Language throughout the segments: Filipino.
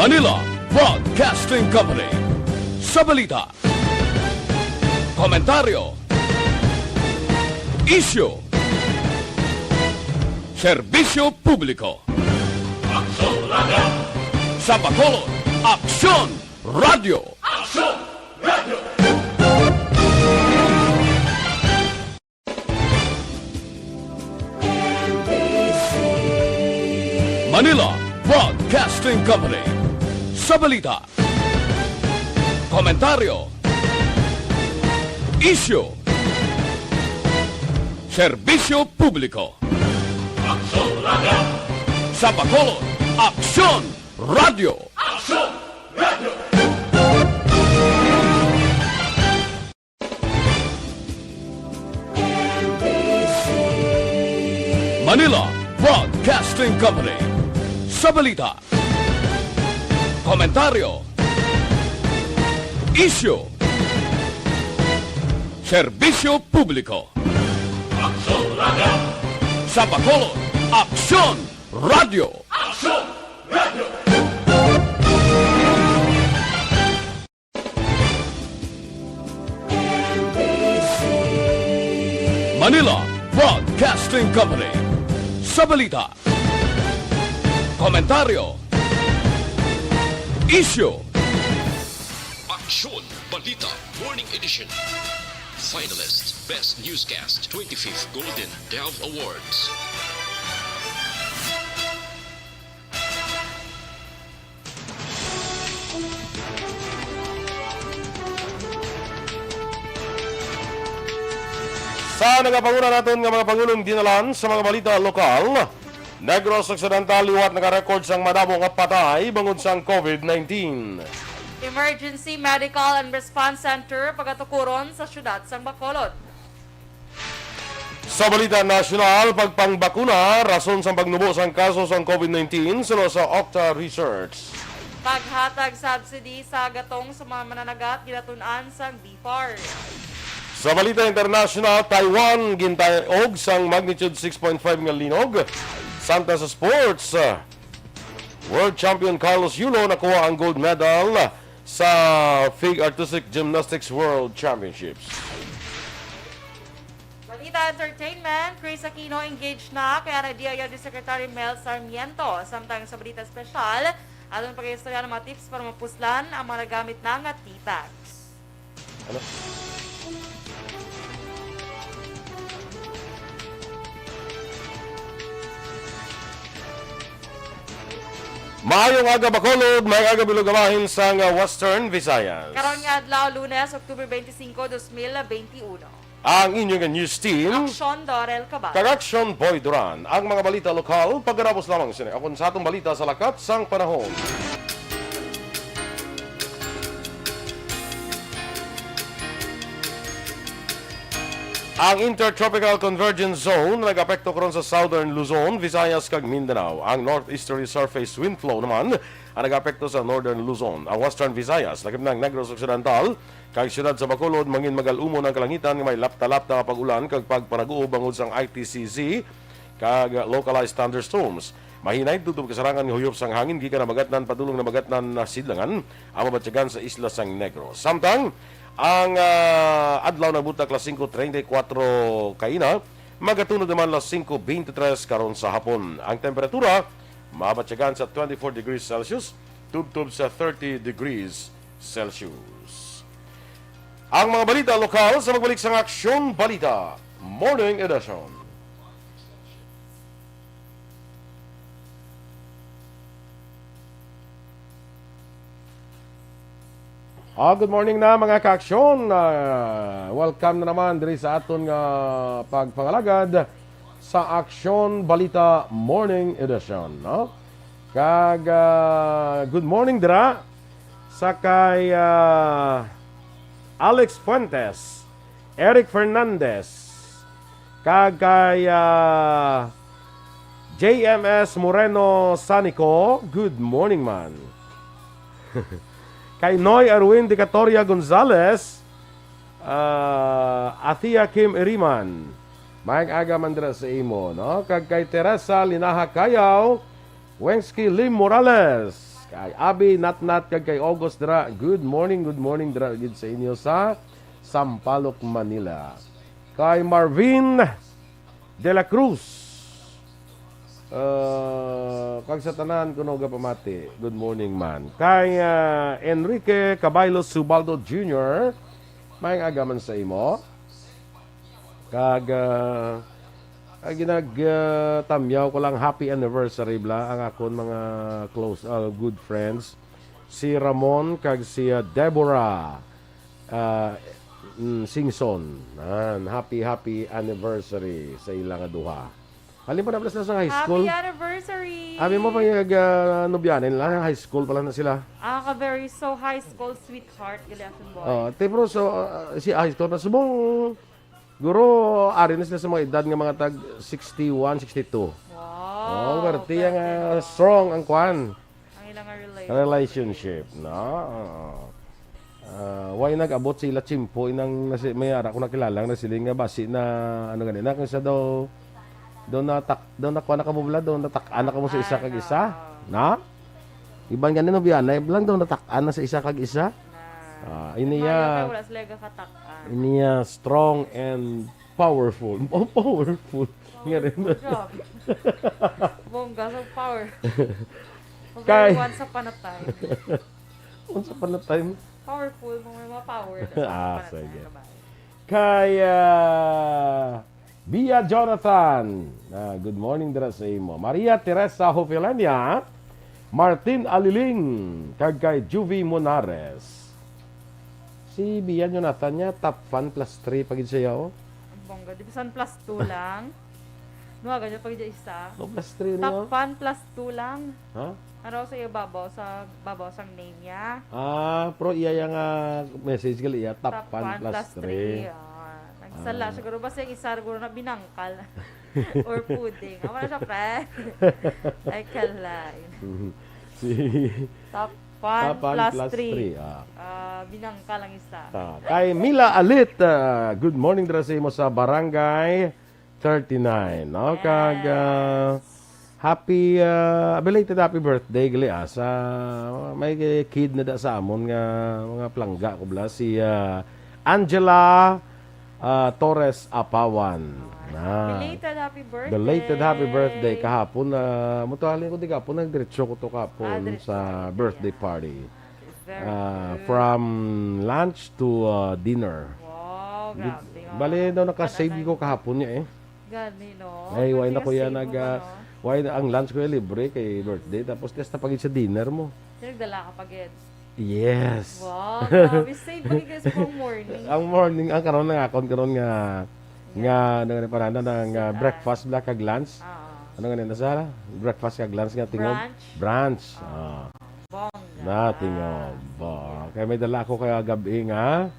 Manila Broadcasting Company. Sa balita, komentaryo, isyu, serbisyo publiko. Aksyon Radio! Sa Bacolod, Aksyon Radio! Aksyon Radio! Manila Broadcasting Company. Sa balita, komentaryo, isyu, serbisyo publiko. Aksyon Radio! Sa Bacolod, Aksyon Radio! Aksyon Radio! Manila Broadcasting Company. Sa balita, komentaryo, isyu, serbisyo publiko. Aksyon Radio! Sa Bacolod, Aksyon Radio! Aksyon Radio! Manila Broadcasting Company. Sa balita, komentaryo, isyu, Aksyon Balita Morning Edition. Finalist Best Newscast 25th Golden Dove Awards. Sa nagapanguna natin ng mga pangulong dinalan sa mga balita lokal, Negros Occidental liwat naka-record sang madamo nga patay bangod sang COVID-19. Emergency Medical and Response Center pagatukuron sa syudad sang Bacolod. Sa balita nasyonal, pagpangbakuna, rason sang pagnubo sang kaso sang COVID-19 sulo sa Octa Research. Paghatag subsidy sa gatong sa mga mananagat ginatunan sang BFAR. Sa balita international, Taiwan gintaog sang magnitude 6.5 nga linog. Santa sa sports, World Champion Carlos Yulo nakuha ang gold medal sa FIG Artistic Gymnastics World Championships. Balita Entertainment, Chris Aquino engaged na kaya nadiaya ni Secretary Mel Sarmiento. Samtang sa balita espesyal, atong pag-istorya ng mga tips para mapuslan ang mga nagamit na nga tea bags. Ano? Maayong aga Bacolod, may aga bilugamahin sa Western Visayas. Karon nga adlaw Lunes, October 25, 2021. Ang inyong news team, Aksyon Dorel Cabatu. Aksyon Boy Duran. Ang mga balita lokal, pagkarapos lamang sini. Akon sa atong balita sa lakat sang panahon. Ang Intertropical Convergence Zone nag-apekto karon sa Southern Luzon, Visayas kag Mindanao. Ang Northeasterly Surface Wind Flow naman ang nag-apekto sa Northern Luzon. Ang Western Visayas, lakip ng Negros Occidental, kag siyudad sa Bacolod, mangin magalumo ng kalangitan nga may lapta-lapta pag-ulan kag pagpanaguo bangod sang ITCZ kag localized thunderstorms. Mahinay tutob kasarangan nga huyop sang hangin gikan na magatnan padulong na magatnan na sidlangan ang mabatyagan sa isla sang Negros. Samtang ang adlaw na butak las 5:34 kaina, magatunod naman las 5:23 karon sa hapon. Ang temperatura mabatyagan sa 24 degrees Celsius, tubtob sa 30 degrees Celsius. Ang mga balita lokal sa magbalik sa Aksyon Balita Morning Edition. Good morning na mga kaaksyon. Welcome na naman diri sa aton nga pagpangalagad sa Aksyon Balita Morning Edition. No? Kag good morning dira sa kay Alex Fuentes, Eric Fernandez, kag kay JMS Moreno Sanico. Good morning man. Kay Noy Arwin de Catoria Gonzales, Athia Kim Iriman, Mayang aga mandra sa imo, no? Kag kay Teresa Linaha Kayaw, Wensky Lim Morales, Kay Abi Natnat kag kay August dira. Good morning dira gid sa inyo sa Sampaloc, Manila. Kay Marvin De La Cruz. Kag sa tanan kuno ga pamati. Good morning man. Kay Enrique Caballos Subaldo Jr. May agaman sa imo. Kag ginagtamyaw ko lang happy anniversary bla ang akon mga close good friends. Si Ramon kag si Deborah Singson. Happy anniversary sa ilang duha. Halin pa na pala sila sa high school. Happy anniversary! Abi mo pa yung nobyanin lang. High school pala na sila. Very so high school sweetheart. Giliasin boy. Pero so, si high school pa subong guro, ari na sila sa mga edad nga mga tag 61, 62. Wow! Berti yung strong ang kwan. Ang ilang Relationship. No? Why nag-abot sila chimpo inang may ara ko nakilala na sila nga basi na ano ganina kung sa daw doon na kuha na kamubla, doon natak-ana ka mo sa isa kag isa. Na? Ibang ganun no biyan, na lang doon natak-ana sa isa kag isa. Iniya strong and powerful. Powerful. Nga rin. Bongga, so power. Once upon a time. Once upon a time. Powerful, may mga power. Sige. Kaya Bia Jonathan. Good morning dira sa imo. Maria Teresa Hofilania. Martin Aliling. Kag kay Juvie Monares. Si Bia Jonathan niya, top 1 plus 3 pagid siya o. Ang bongga. Di ba plus 2 lang? Nuha ganyan pagid isa. No plus 3 Top niyo? 1 plus 2 lang. Ha? Ano sa iyo babaw sang name niya? Pro iya yang message gali iya top 1 plus 3. Nagsala siguro basta yung isa siguro na binangkal. Or pudding. Ama na siya, pre. Ay, kalain. Top 1 plus 3. Binangkal ang isa. Kay Mila Alit, good morning dira sa imo sa Barangay 39. No? Kag belated happy birthday gali sa may kid na da sa amon nga mga plangga ko bla si Angela Torres Apawan. Belated happy birthday. Kahapon mutualin ko di kahapon nagdiretso ko to kahapon sa birthday party. From lunch to dinner. Wow, grabe. Bale daw naka-save ko kahapon niya Gani no. Ay, why na ko yan why ang lunch ko libre kay birthday tapos testa pagid sa dinner mo. Nagdala ka pagid. Yes. Wow, grabe. Save pagid guys from morning. Ang morning ang karon nga ano parana ng breakfast bla kag lunch. Ano nga na sala? Breakfast kag lunch nga tingob. Brunch. Bongga. Na tingob. Kay may dala ko kaya gabi nga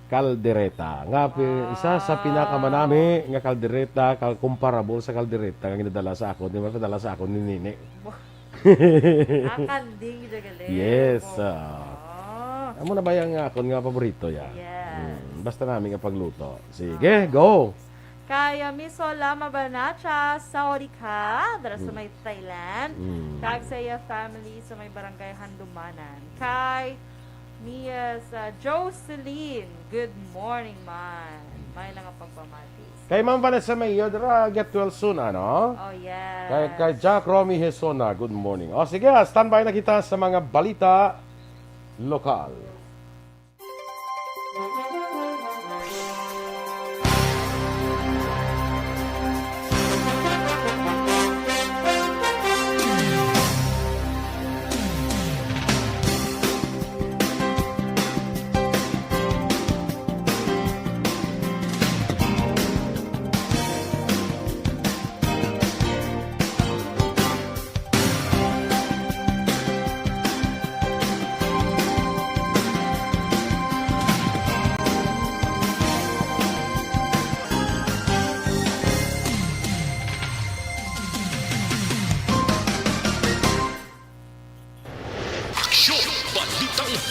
kaldereta. Isa sa pinakamanami nga kaldereta, comparable sa kaldereta nga ginadala sa ako, di ba padala sa ako ni Nini. Kanding ito gali. Yes. Amo na ba yung akon nga paborito ya? Yes. Basta namin nga pagluto. Sige, go! Kaya Misola Mabanacha sa Orika, dara sa may Thailand. Kag sa iya family sa may barangay Handumanan. Kay Mia sa Jocelyn. Good morning, man. May lang ang pagpamati. Kay Ma'am Vanessa Mayo, get well soon, ano? Oh, yes. Kay Jack Romy Hesona, good morning. Sige, standby na kita sa mga balita lokal.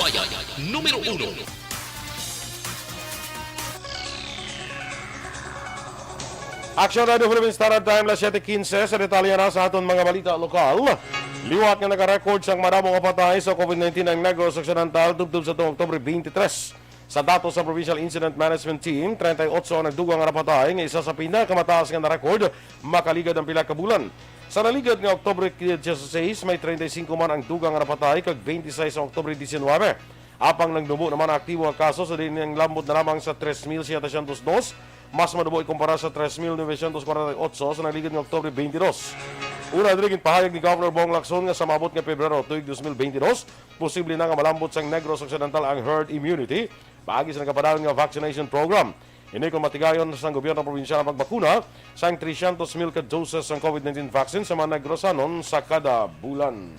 Bayan, número 1. Aksyon Radio Philippines Standard Time, las 7:15 sa detalye na sa aton mga balita lokal. Liwat nga naka-record sang madamong kapatay sa COVID-19 ang Negros Occidental tubtub sa tuong Oktubre 23. Sa datos sa Provincial Incident Management Team, 38 ang nagdugang nga napatay nga isa sa pinakamataas nga na-record makaligad ang pila ka bulan. Sa naligad nga Oktubre 16, may 35 man ang dugang nga napatay kag 26 sa Oktubre 19. Apang nagdubo naman ang aktibo nga kaso sa din ang lambot na lamang sa 3,702, mas madubo ikumpara sa 3,948 sa naligad ng Oktubre 22. Una din pahayag ni Governor Bong Lacson nga sa maabot nga Pebrero tuig 2022, posible na nga malambot sang Negros Occidental ang herd immunity paagi sa nagapadayon nga vaccination program. Ini kung matigayon sa gobyerno probinsyal ang pagbakuna sang 300,000 ka doses ng COVID-19 vaccine sa mga Negrosanon sa kada bulan.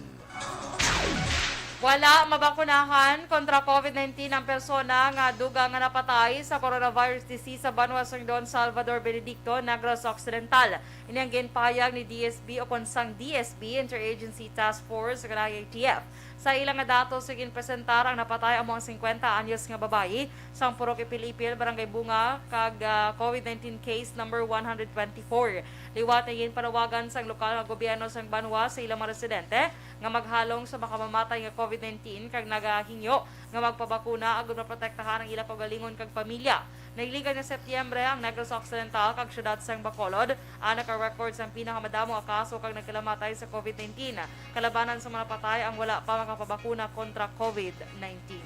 Wala mabakunahan kontra COVID-19 ang persona nga dugang nga napatay sa coronavirus disease sa Banwa sang Don Salvador Benedicto, Negros Occidental. Ini ang ginpahayag ni DSB o konsang DSB, Interagency Task Force sa ATF. Sa ilang nga datos sigin presentar ang napatay among 50 anyos nga babayi sang Purok Ipil-Ipil, Barangay Bunga kag COVID-19 case number 124. Liwat na panawagan sang lokal nga gobyerno sang Banwa sa ilang mga residente nga maghalong sa makamamatay nga COVID-19 kag nagahingyo nga magpabakuna agud maprotektahan ang ilang kaugalingon kag pamilya. Nailigan nga Setyembre ang Negros Occidental kag syudad sang Bacolod ang naka-record sang pinakamadamo nga kaso kag nagkalamatay sa COVID-19. Kalabanan sa mga patay ang wala pa makapabakuna kontra COVID-19.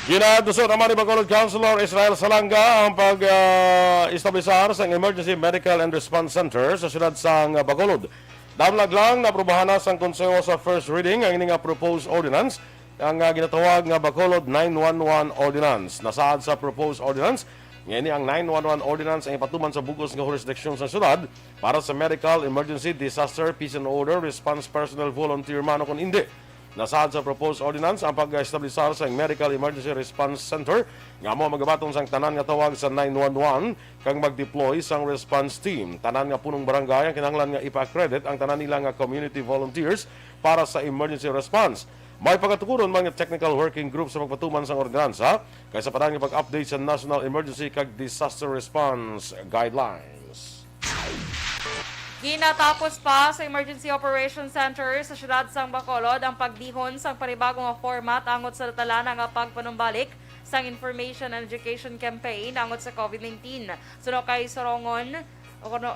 Ginadusot naman ni Bacolod Councilor Israel Salanga ang pag-establisar sa Emergency Medical and Response Center sa syudad sang Bacolod. Damlag lang na aprobahan na sang konseho sa first reading ang ining proposed ordinance ang ginatawag nga Bacolod 911 Ordinance. Nasaad sa proposed ordinance, ngayon ang 911 Ordinance ay patuman sa bugos nga jurisdiksyon sa syudad para sa medical, emergency, disaster, peace and order, response personnel, volunteer man o kung hindi. Nasaad sa proposed ordinance ang pag-establisar sa Medical Emergency Response Center nga mo magabatong sang tanan nga tawag sa 911 kang mag-deploy sang response team. Tanan nga punong barangay ang kinahanglan nga ipa-accredit ang tanan nila nga community volunteers para sa emergency response. May pagatukuron mga technical working group sa pagpatuman sang ordinansa kaysa parang pag-update sa National Emergency kag Disaster Response Guidelines. Ginatapos pa sa Emergency Operations Center sa syudad sang Bacolod ang pagdihon sang panibagong format angot sa talana nga pagpanumbalik sang Information and Education Campaign angot sa COVID-19. Suno kay Sorongon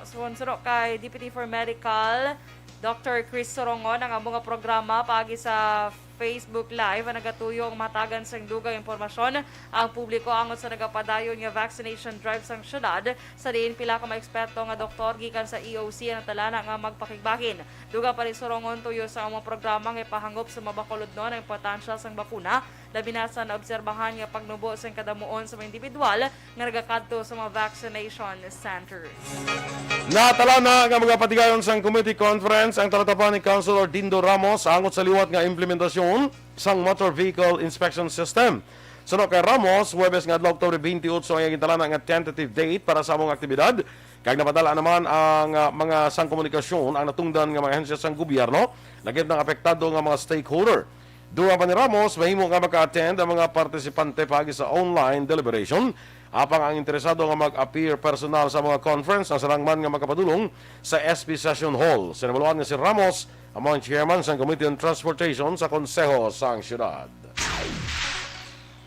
suno kay Deputy for Medical Dr. Chris Sorongon ang mga programa paagi sa Facebook Live ang nagatuyo ang matagan sang dugang impormasyon ang publiko angot sa nagapadayon nga vaccination drive sang syudad sa diin pila ka maeksperto nga doktor gikan sa EOC ang talana nga magpakigbahin. Duga pa rin Sorongon tuyo sa mga programa nga ipahangop sa mabakulod nun ang importansya sang bakuna labi na sa naobserbahan nga pagnubo sang kadamuon sa mga individual nga nagakadto sa mga vaccination centers. Natala na nga mga patigayon sang committee conference ang talatapan ni Councilor Dindo Ramos angot sa liwat nga implementasyon sang motor vehicle inspection system. Suno kay Ramos, Huwebes nga adlaw Oktubre 28 ang gintala nga tentative date para sa among aktibidad. Kag napadala naman ang mga sang komunikasyon ang natungdan nga mga ahensya sang gobyerno lagit ng apektado nga mga stakeholder. Duran pa ni Ramos, mahimo nga maka-attend ang mga partisipante pagi sa online deliberation. Apang ang interesado nga mag-appear personal sa mga conference ang sarangman nga makapadulong sa SP Session Hall. Sinabaluan nga si Ramos, ang mga chairman sa Committee on Transportation sa Konseho sang Syudad.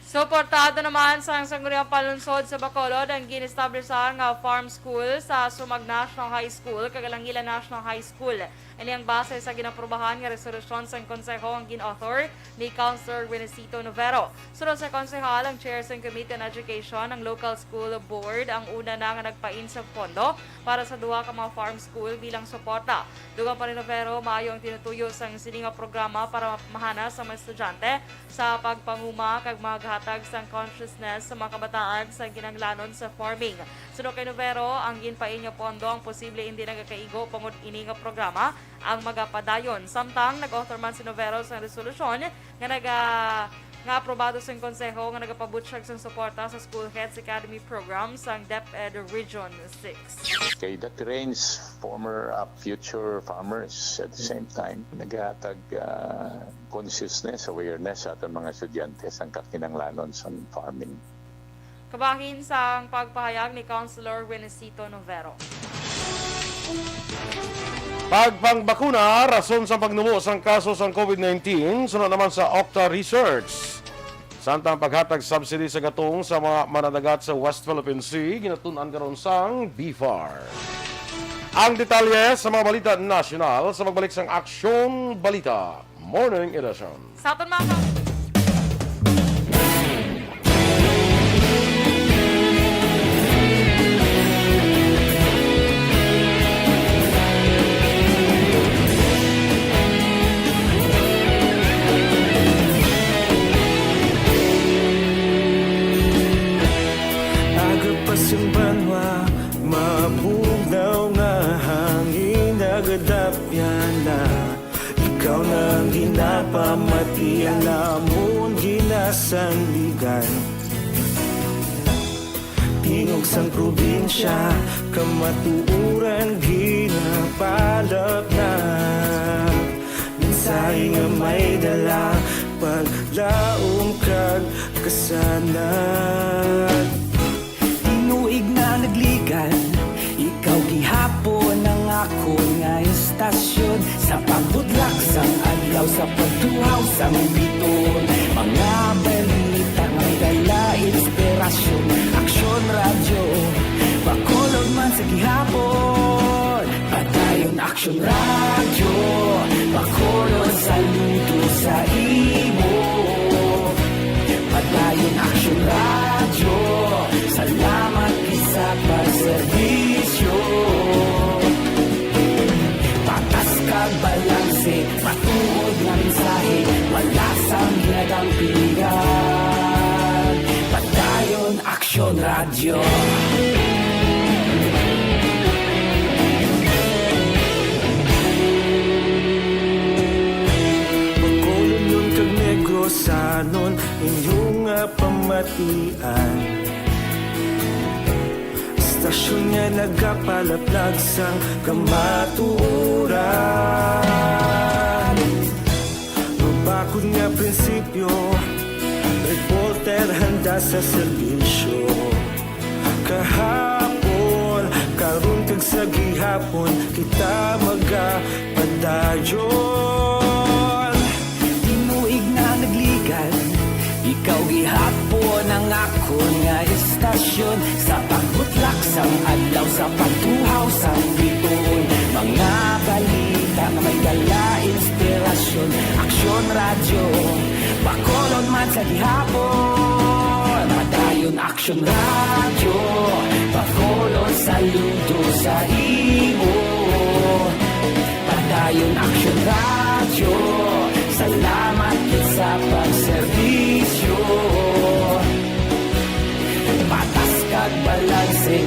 Suportado naman sa sangguniang palunsod sa Bacolod ang gin-establishar nga farm school sa Sumag National High School, Kagalangilan National High School. Ini ang base sa ginaprubahan nga resolusyon sa konseho ang gin-author ni Councilor Winesito Novero. Sunod sa konsehal, ang chair sa Committee on Education, ang local school board, ang una na nga nagpain sa pondo para sa duha ka mga farm school bilang suporta. Dugang pa rin Novero, maayo ang tinutuyo sa sininga programa para mahana sa mga estudyante sa pagpanguma kag maghatag sa consciousness sa mga kabataan sa ginanglanon sa farming. Sunod kay Novero, ang ginpain nga pondo ang posible hindi nagakaigo pangod ini nga programa ang magapadayon. Samtang nag-author man si Novero sa resolusyon nga aprobado sa konseho nga nagapabutyag sa suporta sa School Heads Academy Program sa DepEd Region 6. Okay, that trains former future farmers at the same time. Naghatag consciousness, awareness sa ating mga estudyante sa kakinanglanon sa farming. Kabahin sa pagpahayag ni Councilor Winesito Novero. Pagpangbakuna, rason sa pagnubo sang kaso sang COVID-19, sunod naman sa Octa Research. Samtang paghatag subsidy sa gatong sa mga mananagat sa West Philippine Sea, ginatunan karon sang BFAR. Ang detalye sa mga balita nasyonal sa magbalik sang Aksyon Balita Morning Edition. Sa aton mga Agapasang banwa, mabugaw nga hangin, nagadapyan na. Ikaw nang ginapamatian, namon ginasandigan. Tingog sang probinsya, kamatuuran ginapalap na. Minsay nga may dala, paglaong kag kasanat. Tinuig na nagligan, ikaw gihapon ang ako nga istasyon. Sa pagbudlak sang adlaw, sa pagtuhaw sang biton. Mga balita nga dala inspirasyon. Aksyon radyo, bakolog man sa gihapon. Padayon Aksyon radyo, bakolog saludo sa imo. Padayon Aksyon radyo, salamat isa pagserbisyo. Patas kag balanse, matuod nga mensahe, wala sang ginagampiligan. Padayon Aksyon radyo. Pagkolon kag negrosanon, inyong pamatian. Istasyon nga nagapalaplag sang kamatuuran. Mabakod nga prinsipyo, reporter handa sa serbisyo. Kahapon, karon kag sa gihapon, kita magapadayon. Tinuig na nagligan, ikaw gihapon ang ako nga istasyon. Sa pagbutlak sang adlaw, sa pagtuhaw sang biton. Mga balita na may dala inspirasyon. Aksyon radyo, bakolon man sa gihapon. Padayon Aksyon radyo, bakolon saludo sa imo. Padayon Aksyon radyo, salamat sa pagserbisyo. Patas kag balanse,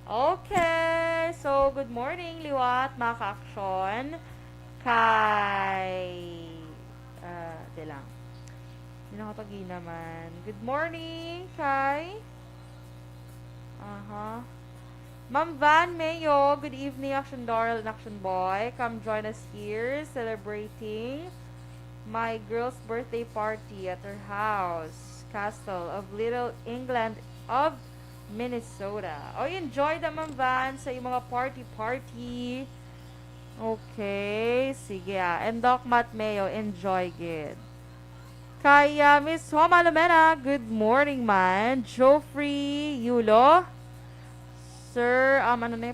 Okay, so good morning, Liwat, mga ka-aksyon. Di lang. Hindi nakatagi naman. Good morning, kay... Ma'am Van Mayo, good evening, Aksyon Dorel and Aksyon Boy. Come join us here, celebrating my girl's birthday party at her house, Castle of Little England of Minnesota. Oh, enjoy the Ma'am Van sa iyong mga party-party. Okay, sige And Doc Matt Mayo, enjoy good. Kaya Miss Homa Lumena, good morning man. Joffrey Yulo. Sir,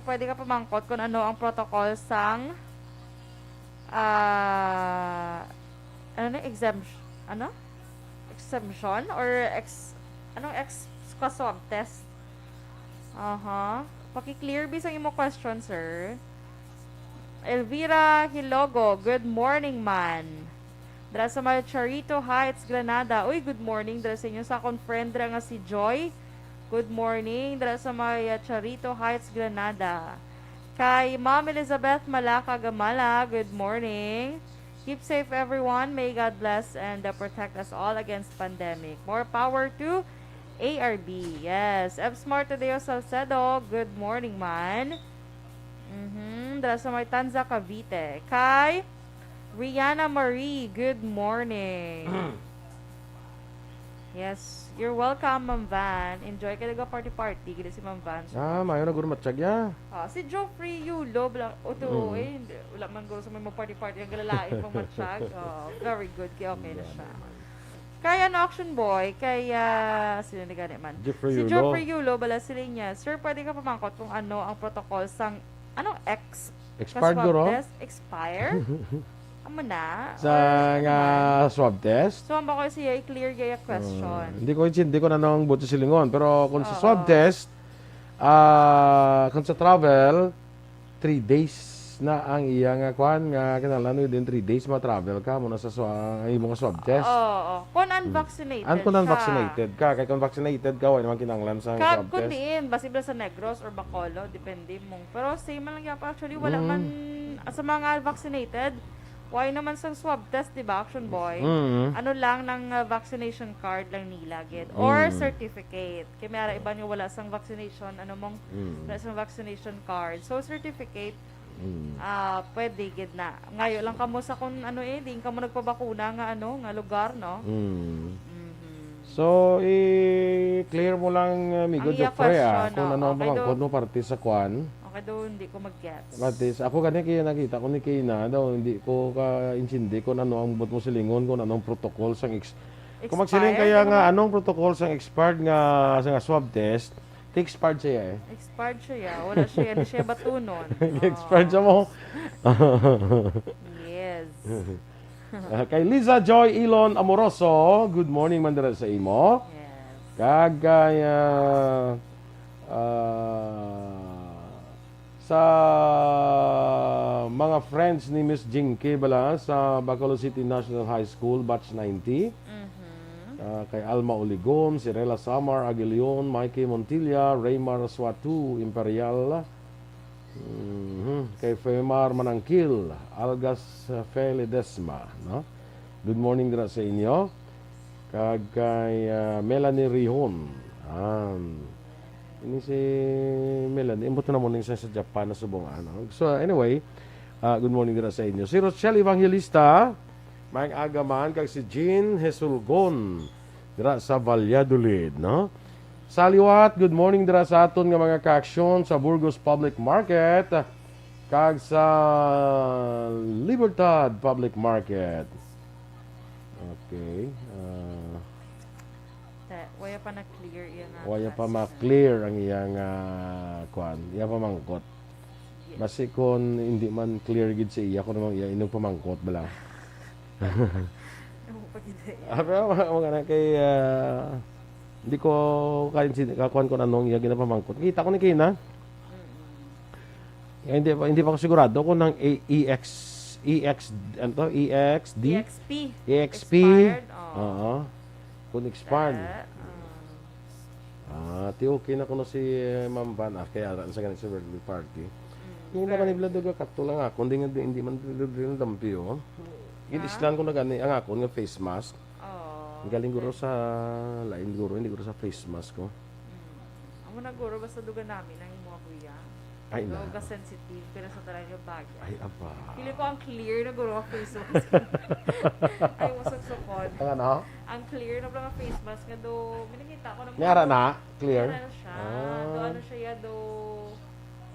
pwede ka pamangkot kung ano ang protocol sang exemption or swab test. Paki-clear bisang imo question, sir. Elvira Hilogo, good morning man. Dara sa mga Charito Heights, Granada. Uy, good morning. Dara sa inyo sa akong friend nga si Joy. Good morning. Dara sa mga Charito Heights, Granada. Kay Ma'am Elizabeth Malaka Gamala, good morning. Keep safe, everyone. May God bless and protect us all against pandemic. More power to ARB. Yes. F. Smart Tadeo Salcedo. Good morning, man. Dala sa may Tanza, Cavite. Kay Rihanna Marie. Good morning. Yes. You're welcome, Ma'am Van. Enjoy ka party-party. Gila si Ma'am Van. Mayo na guro matsyagya. Si Geoffrey Yulo. Wala man guro sa may party-party. Ang galalain pang matsyag. Very good. Kaya okay na siya. Kaya Aksyon Boy, sino ni gani man? Si Geoffrey Yulo, bala sila niya. Sir, pwede ka pamangkot kung ano ang protocol sang, Expired guro? Expire? Amo na? Sa nga swab test? So, ang bako siya i-clear gaya question. Hindi ko na nang buto silingon. Pero kung sa swab test, kung sa travel, 3 days na ang iyang kwan nga kinahanglan within 3 days ma-travel ka muna sa imong swab test. Oo. Kung unvaccinated kung unvaccinated ka, kay kung vaccinated ka, wala naman kinahanglan sa swab test. Kundiin, basibla sa Negros or Bacolod, depende mong. Pero same man lang yapa actually, wala man sa mga vaccinated. Why naman sa swab test, di ba, Aksyon Boy? Ano lang ng vaccination card lang nila, gid. Or certificate. Kaya may iba nyo wala sang vaccination, wala sang vaccination card. So, certificate, pwede, gid na. Ngayon lang kamo sa kung di ka mo nagpabakuna nga nga lugar, no? So, i-clear mo lang, migo, Jeffrey, kung ano ang pangkod mo parte sa kwan. Okay daw, hindi ko mag-gets. Matis, ako ganyan kaya nakita ko ni Kina daw, hindi ko ka-intindi kung ano ang but mo silingon, kung anong protocol sang kung magsiling kaya nga anong protocol sang expired nga sa swab test, expired siya Expired siya, wala siya, hindi siya batunon. Expired siya mo. Yes. Kay Liza Joy Elon Amoroso, good morning man dira sa imo. Yes. Kagaya sa mga friends ni Miss Jinky bala sa Bacolod City National High School batch 90. Kay Alma Oligom, Sirela Samar Aguilion, Mikey Montilla, Raymar Swatu Imperial. Kay Femar Manangkil, Algas Feledesma, no? Good morning dira sa inyo. Kay Melanie Rihon. Ini si Melanie, imbuto na mo sa Japan na subong So anyway, good morning dira sa inyo. Si Rochelle Evangelista, maayong agaman kag si Jean Hesulgon dira sa Valladolid, no? Saliwat, good morning dira sa aton nga mga ka-aksyon sa Burgos Public Market kag sa Libertad Public Market. Okay. Waya pa na-clear yan. Waya pa ma-clear ang iyang kwan. Iya pa mangkot. Basi kung hindi man clear gid sa iya, kung naman iya inog pamangkot bala. Pero mga na kay hindi ko kakuan ko anong iya ginapamangkot. Kita ko ni Kina. Hindi pa ko sigurado kung nang EXD EXP. Oo. Kung expired. Okay na kuno si Ma'am Van kaya sa ganito sa birthday party. Hindi naman ni Vlado ka lang ako, hindi man drill dampi oh. Ginislan ko na gani ang ako nga face mask. Galing guro sa lain guro, hindi guro sa face mask ko. Amo na guro basta duga namin ang imo kuya. Ay na. Duga sensitive pero sa talaga bagay. Ay aba. Pili ko ang clear na guro ang face mask. Ay wasok-sokon. Ano? Ang clear na lang ang face mask nga do minakita ko na. Nyara na, clear. Nyara siya. Do ano siya do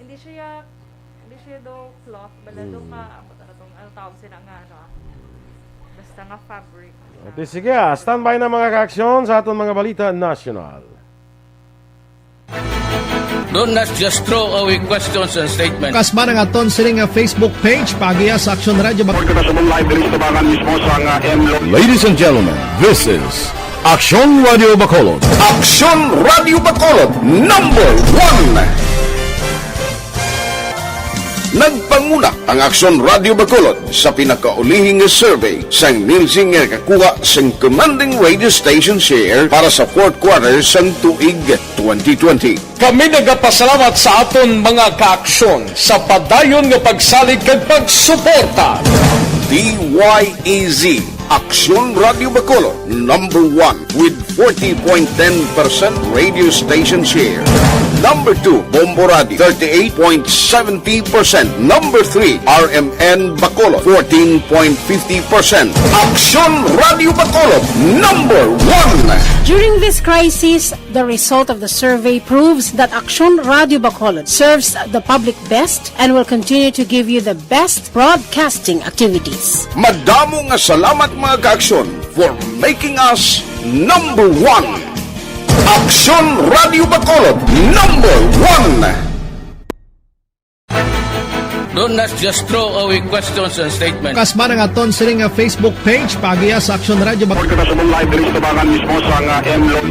hindi siya do cloth bala do ka ang tawag sila nga basta nga fabric. Okay, sige standby na mga ka-aksyon sa aton mga balita national. Do not just throw away questions and statements. Kasma ng aton sining Facebook page pagiya sa Aksyon Radio. Ladies and gentlemen, this is Aksyon Radio Bacolod. Aksyon Radio Bacolod #1. Nagpanguna ang Aksyon Radio Bacolod sa pinakaulihing survey sa Nielsen nga kakuha sa commanding radio station share para sa fourth quarter sang tuig 2020. Kami nagapasalamat sa aton mga kaaksyon sa padayon nga pagsalig kag pagsuporta. DYEZ, Aksyon Radio Bacolod, number 1 with 40.10% radio station share. Number 2, Bombo Radio, 38.70%. Number 3, RMN Bacolod, 14.50%. Aksyon Radio Bacolod, number 1. During this crisis, the result of the survey proves that Aksyon Radio Bacolod serves the public best and will continue to give you the best broadcasting activities. Madamo nga salamat mga ka-aksyon for making us number 1. Aksyon Radio Bacolod, number 1. Do not just throw away questions and statements. Kasma nga aton sining nga Facebook page pagiya sa Aksyon Radio Bacolod.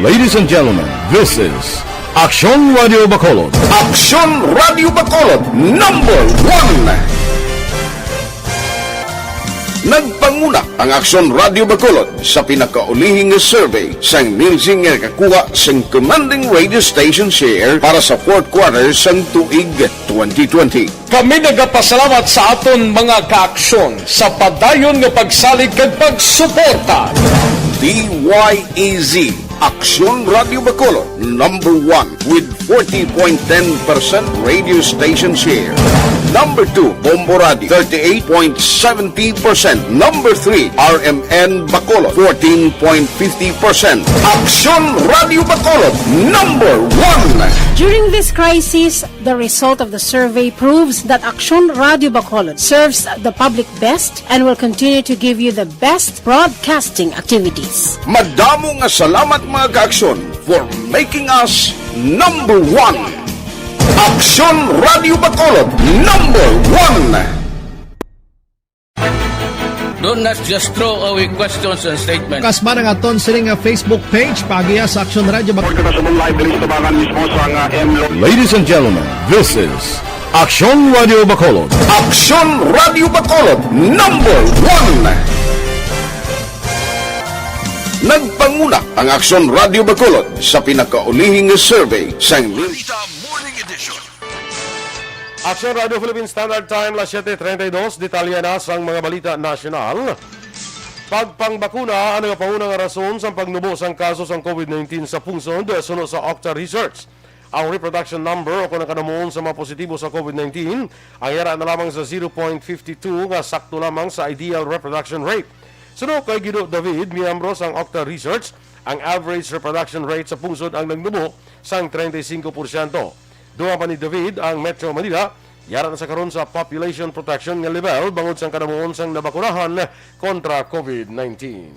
Ladies and gentlemen, this is Aksyon Radio Bacolod. Aksyon Radio Bacolod, number 1. Nagpanguna ang Aksyon Radio Bacolod sa pinakaulihing survey sa nilsing nga kakuha sa commanding radio station share para sa fourth quarter sa tuig 2020. Kami nagapasalamat sa aton mga kaaksyon sa padayon nga pagsalig kag pagsuporta. DYEZ, Aksyon Radio Bacolod, number 1 with 40.10% radio station share. Number 2, Bombo Radio, 38.70%. Number 3, RMN Bacolod, 14.50%. Aksyon Radio Bacolod, number 1. During this crisis, the result of the survey proves that Aksyon Radio Bacolod serves the public best and will continue to give you the best broadcasting activities. Madamo nga salamat mga ka-aksyon for making us number 1. Aksyon Radio Bacolod, number 1. Do not just throw away questions and statements. Kasma nga aton sining nga Facebook page pagiya sa Aksyon Radio Bacolod. Ladies and gentlemen, this is Aksyon Radio Bacolod. Aksyon Radio Bacolod, number 1. Nagpanguna ang Aksyon Radio Bacolod sa pinakaulihing survey sa Balita Morning Edition. Aksyon Radio Philippine Standard Time, las 7:32, detalya na sa mga balita nasyonal. Pagpangbakuna, ano nga pangunang rason sa pagnubos ang kaso sa COVID-19 sa pungsod, sunod sa Octa Research. Ang reproduction number o kung nakanamuon sa mga positibo sa COVID-19, ang yara na lamang sa 0.52 nga sakto lamang sa ideal reproduction rate. Sunod kay Guido David, miyembro sa Octa Research, ang average reproduction rate sa pungsod ang nagnubo sang 35%. Duha pa ni David ang Metro Manila, yara na sa karon sa population protection nga level bangod sang kanamuon sang nabakunahan kontra COVID-19.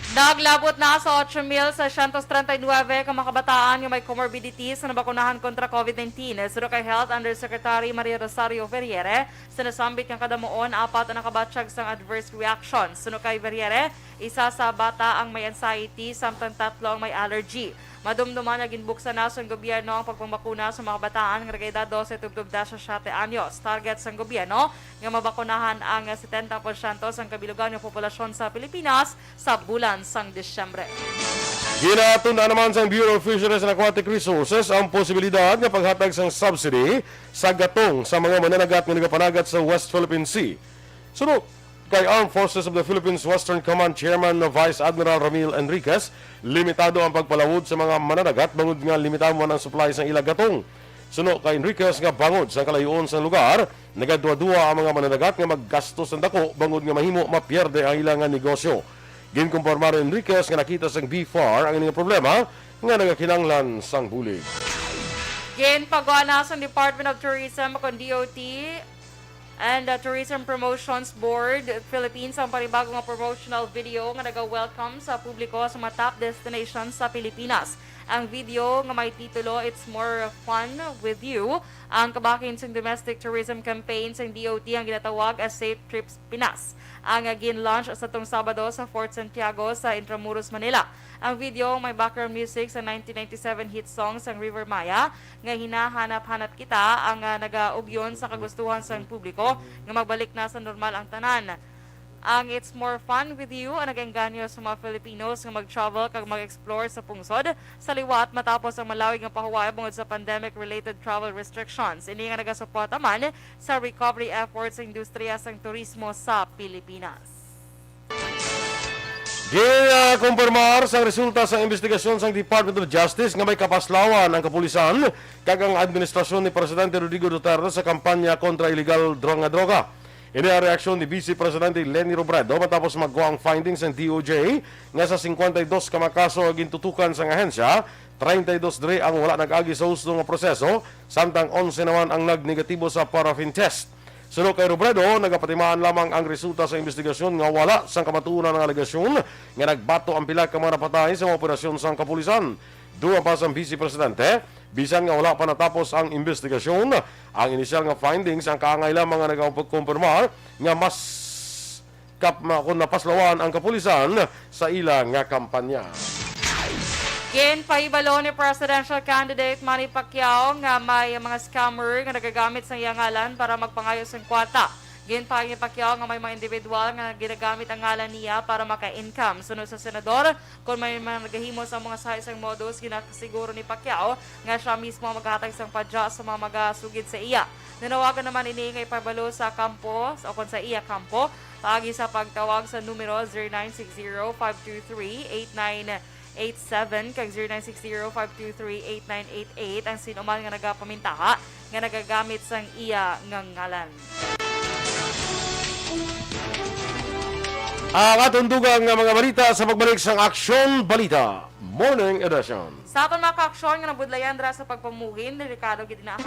Naglabot na sa 8,639 ka mga kabataan yung may comorbidities na nabakunahan kontra COVID-19. Suro kay Health Undersecretary Maria Rosario Verriere, sinasambit ng kadamuon, 4 na nakabatsyag sang adverse reaction. Suro kay Verriere, isa sa bata ang may anxiety, samtang 3 ang may allergy. Madumduman na ginbuksan na sa gobyerno ang pagpambakuna sa mga bataan ng edad 12 tubtub sa 7 anyos. Target sa gobyerno nga mabakunahan ang 70% sa kabilugan ng populasyon sa Pilipinas sa bulan sang Disyembre. Ginatunda naman sa Bureau of Fisheries and Aquatic Resources ang posibilidad ng paghatag sang subsidy sa gatong sa mga mananagat nga nagapanagat sa West Philippine Sea. Sunod kay Armed Forces of the Philippines Western Command Chairman Vice Admiral Ramil Enriquez, limitado ang pagpalawod sa mga mananagat bangod nga limitado man ang supply sa ilang gatong. Suno kay Enriquez nga bangod sa kalayoon sa lugar, nagadua-dua ang mga mananagat nga maggastos ng dako bangod nga mahimo mapierde ang ilang negosyo. Ginkumpirmar Enriquez nga nakita sang BFAR ang ilang problema nga nagakinanglan sang bulig. Ginpagawa na sa Department of Tourism kung DOT and Tourism Promotions Board Philippines ang panibagong promotional video nga naga-welcome sa publiko sa mga top destinations sa Pilipinas. Ang video nga may titulo It's More Fun With You, ang kabakin sa domestic tourism campaign sa DOT ang ginatawag as Safe Trips Pinas. Ang gin-launch sa itong Sabado sa Fort Santiago sa Intramuros, Manila. Ang video may background music sa 1997 hit song sang River Maya nga hinahanap-hanap kita ang nagaugyon sa kagustuhan sa publiko nga magbalik na sa normal ang tanan. Ang It's More Fun With You ang nag-engganyo sa mga Filipinos nga mag-travel kag mag-explore sa pungsod sa liwat matapos ang malawig nga pahuway bungod sa pandemic-related travel restrictions. Ini nga nagasuporta man sa recovery efforts sa industriya sang turismo sa Pilipinas. Ginakumpirmar sa resulta sa investigasyon sa Department of Justice nga may kapaslawan ang kapulisan kag ang administrasyon ni Presidente Rodrigo Duterte sa kampanya kontra illegal droga. Ini ang reaksyon ni Vice Presidente Leni Robredo matapos magwa ang findings ng DOJ nga sa 52 ka mga kaso gintutukan sa ahensya, 32 dre ang wala nag-agi sa husto nga proseso, samtang 11 naman ang nagnegatibo sa paraffin test. Sunod kay Robredo, nagapatimaan lamang ang resulta sa investigasyon nga wala sang kamatuunan ng alegasyon nga nagbato ang pila ka mga napatay sa mga operasyon sang kapulisan. Duran pa sa Vice Presidente, bisan nga wala pa natapos ang investigasyon, ang inisyal nga findings ang kaangay lamang nga nagkumpirmar nga mas kung napaslawan ang kapulisan sa ila nga kampanya. Paibalo ni presidential candidate Manny Pacquiao nga may mga scammer nga nagagamit sa iyang ngalan para magpangayos ng kwarta. Ginpahing ni Pacquiao nga may mga individual nga ginagamit ang ngalan niya para maka-income. Sunod sa senador, kung may mga nagahimo sa mga saisang modus, ginasiguro ni Pacquiao nga siya mismo maghatag sang padya sa mga magasugid sa iya. Nanawagan naman ini nga ipabalo sa kampo o kung sa iya kampo, paagi sa pagtawag sa numero 0960-523-8987 kag 0960-523-8988 ang sinuman nga nagapamintaha nga nagagamit sang iya nga ngalan. Ang atundugang nga mga balita sa pagbalik sang Aksyon Balita Morning Edition. Sa aton mga ka-aksyon nga nabudlayan dra sa pagpamuhin ni Ricardo Gidina.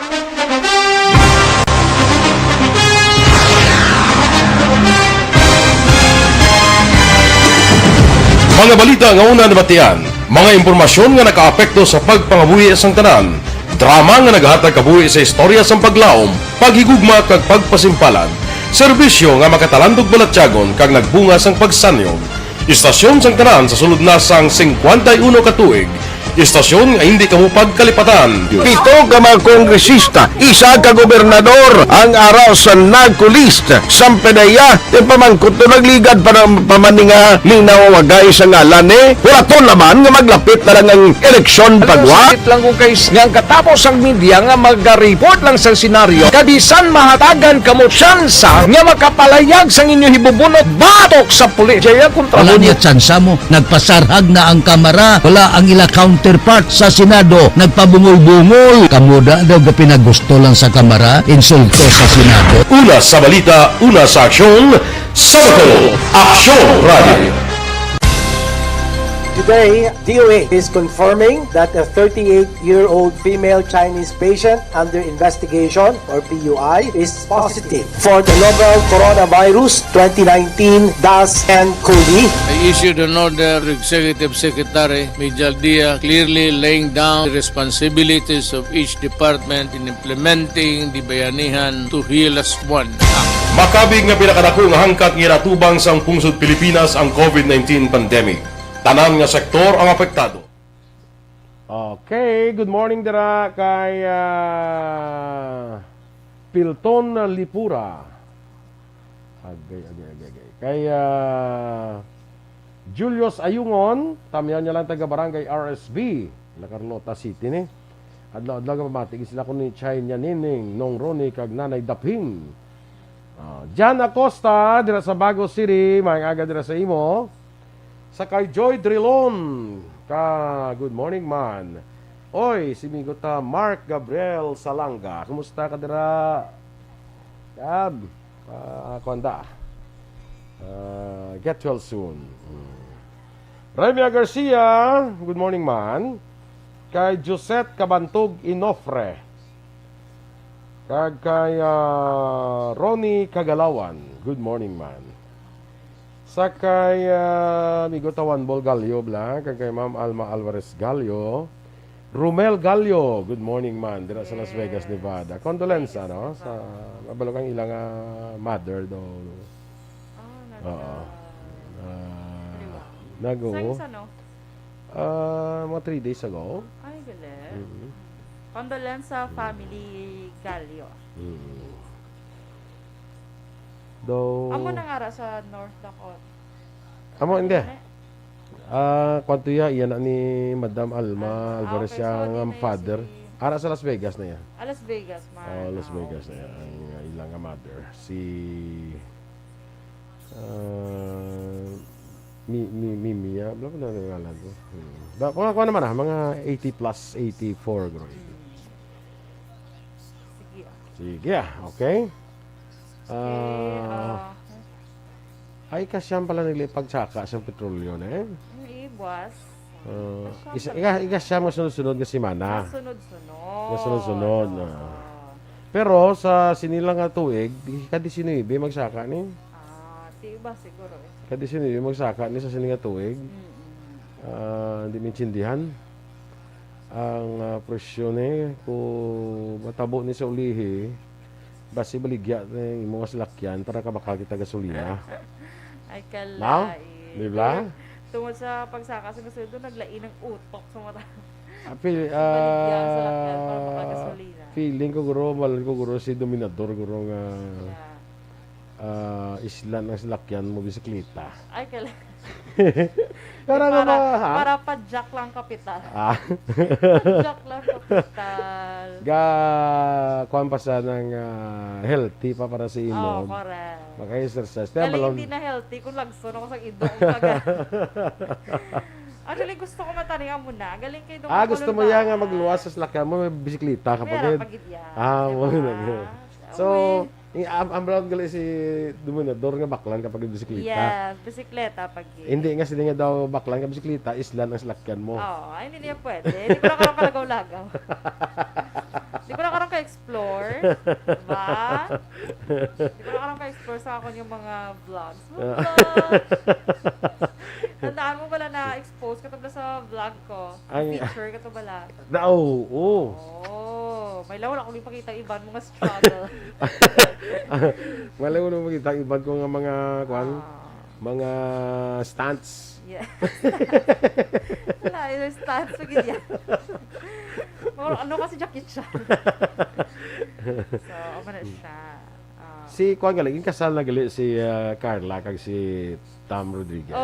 Mga balita nga una nabatian, mga impormasyon nga nakaapekto sa pagpangabuhi sang tanan, drama nga naghatag kabuhi sa istorya sang paglaom, paghigugma kag pagpasimpalan, serbisyo nga makatalandog balatyagon kag nagbunga sang pagsanyog, istasyon sang tanan sa sulod na sang 51 ka tuig, istasyon nga hindi kamupag kalipatan. 7 ka mga kongresista, 1 ka gobernador ang araw sa nagkulist sa pedaya yung pamangkot to nagligad para pamaninga linaw wagay sa ngalan wala to naman nga maglapit na lang ang eleksyon pagwa. Sakit lang kung guys, nga katapos ang media nga mag-report lang sa senaryo, kabisan mahatagan kamo tsansa nga makapalayag sa inyo hibubunot batok sa pulis. Jaya kontra Wala niya tsansa mo, nagpasarhag na ang kamera, wala ang ila counterpart sa Senado, nagpabungol-bungol. Kamuda daw ga pinagusto lang sa kamera, insulto sa Senado. Una sa balita, una sa aksyon, sa Aksyon Radio. Today, DOA is confirming that a 38-year-old female Chinese patient under investigation, or PUI, is positive for the novel coronavirus 2019-10-CoV. I issued an order to Executive Secretary Major Dia clearly laying down the responsibilities of each department in implementing the Bayanihan to Heal as One Act. Makabig nga pinakadako nga hangkat nga natubang sang pungsod Pilipinas ang COVID-19 pandemic. Tanan nga sektor ang apektado. Okay, good morning dira kay Pilton Lipura. Agay. Kay Julius Ayungon, tamihan niya lang taga Barangay RSB, La Carlota City ni. Adlaw ka pamatig sila ko ni Chay niya nining nong Ronnie kag Nanay Daping. Jan Acosta dira sa Bago City, maayong aga dira sa imo. Sa kay Joy Drilon, good morning man. Oy, si Migota Mark Gabriel Salanga. Kumusta ka dira? Gab, konda. Get well soon. Remia Garcia, good morning man. Kay Josette Cabantog Inofre. Kay Ronnie Kagalawan, good morning man. Sa kay Amigo Tawan Bol Galyo bla, kay Ma'am Alma Alvarez Galyo, Rumel Galyo, good morning man, dira sa Las Vegas, Nevada. Condolenza no sa mabalo kang ilang mother do. Nago. Mga 3 days ago. Ay, galing. Condolenza family Galyo. Amo nangara sa North Dakota. Amo, hindi. Kwanto iyan na ni Madam Alma Alvarez okay, so ang di na father. Ara sa Las Vegas na yan. Las Vegas, man. Las Vegas na yan. Ang ilang mother. Si... Mimia. Bla bla bla bla. Kung ako naman mga 80 plus 84. Sige, okay. Ay, kasyang pala nagpagsaka sa petrolyo na eh. Ibwas. Ikasyang masunod-sunod nga simana. Masunod-sunod. Pero sa sinilang nga tuig, kadi sinuibi magsaka ni. Tiba siguro eh. Kadi sinuibi magsaka ni sa sinilang nga tuig. Hindi mintindihan. Ang presyo ni kung matabo ni sa ulihi, basi baligya ng imong salakyan para ka makakita gasolina. Ay kalain. Now? Di ba? Tungod sa pagsaka sa gasolina, naglain ng utok sa mata. Baligya ang salakyan para makagasolina. Feeling ko guro si Dominador guro nga isla ng salakyan mo bisikleta. Ay kalain. para pa-jack lang kapital. Jack lang kapital. Kuwan pa sa ng healthy pa para sa imo. Correct. Maka-exercise. Galing hindi na healthy kung lagson ako sa idong. Actually, gusto ko mataningan mo na. Galing kayo doon. Gusto mo yan nga magluwas sa salakyan mo, may bisikleta kapag. So, ang brown gali si Dominador nga baklan kapag bisikleta. Yes, bisikleta pag. Hindi nga sila nga daw baklan nga bisikleta, islan ang salakyan mo. Ay hindi niya pwede. Hindi ko na karong kalagaw-lagaw. Hindi ko na karong ka-explore. Diba? Hindi ko na karong ka-explore sa akon yung mga vlogs. Tandaan mo pala na-expose ka tabla sa vlog ko. Feature ka to bala. May lawan ako ipakita iban mga struggle. Malaw na makita iban ko nga mga mga stunts. Yeah. Wala, yung stunts pagid yan. Ano kasi Jackie Chan. So, ano na siya. Si Kuan galing kasal na gali si Carla kag si Tam Rodriguez.